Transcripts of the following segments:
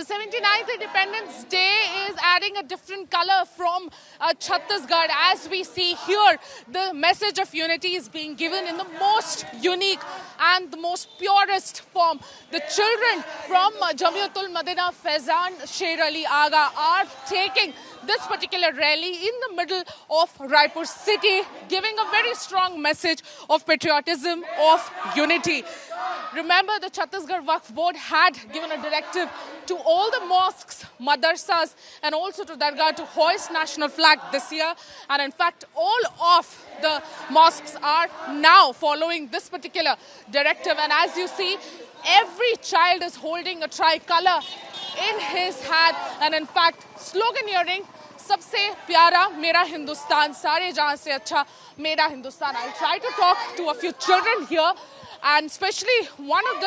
79th Independence Day is adding a different color from Chhattisgarh. As we see here, the message of unity is being given in the most unique and the most purest form. The children from Jamiatul Madina Faizan Sher Ali Aga are taking this particular rally in the middle of Raipur city, giving a very strong message of patriotism, of unity. Remember, the Chhattisgarh Waqf Board had given a directive to all the mosques, madrasas and also to Dargah to hoist national flag this year. And in fact, all of the mosques are now following this particular directive. And as you see, every child is holding a tricolor in his hand. And in fact, sloganeering, Sabse Pyara Mera Hindustan, Sare Jahan Se Acha Mera Hindustan. I'll try to talk to a few children here, and especially one of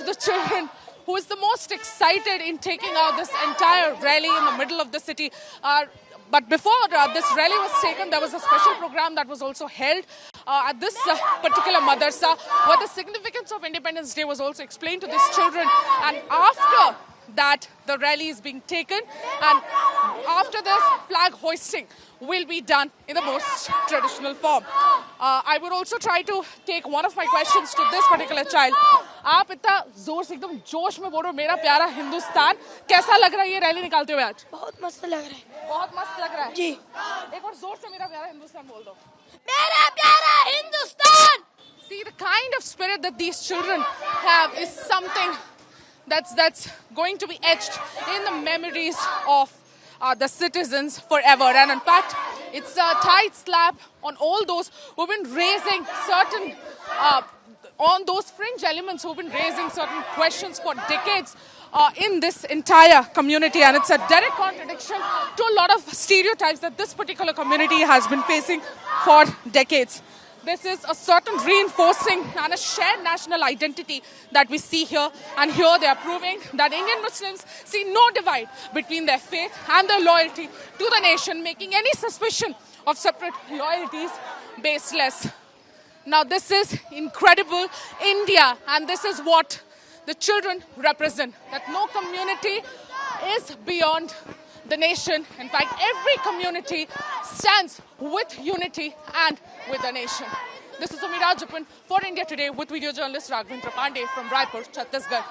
the children who is the most excited in taking out this entire rally in the middle of the city. But before this rally was taken, there was a special program that was also held at this particular madrasa, where the significance of Independence Day was also explained to these children. And after that, the rally is being taken, and after this, flag hoisting will be done in the most traditional form. I would also try to take one of my questions to this particular child. आप इतना जोर से एकदम जोश में बोल रहे हो मेरा प्यारा हिंदुस्तान, कैसा लग रहा है ये रैली निकालते हुए आज? बहुत मस्त लग रहा है। बहुत मस्त लग रहा है जी। एक बार जोर से मेरा प्यारा हिंदुस्तान बोल दो। मेरा प्यारा Hindustan. See, the kind of spirit that these children have is something that's going to be etched in the memories of the citizens forever. And in fact, it's a tight slap on all those who've been raising certain, on those fringe elements who've been raising certain questions for decades in this entire community. And it's a direct contradiction to a lot of stereotypes that this particular community has been facing for decades. This is a certain reinforcing and a shared national identity that we see here. And here they are proving that Indian Muslims see no divide between their faith and their loyalty to the nation, making any suspicion of separate loyalties baseless. Now, this is incredible India, and this is what the children represent, that no community is beyond the nation. In fact, every community stands with unity and with the nation. This is Umira Japan for India Today with video journalist Raghavendra Pandey from Raipur, Chhattisgarh.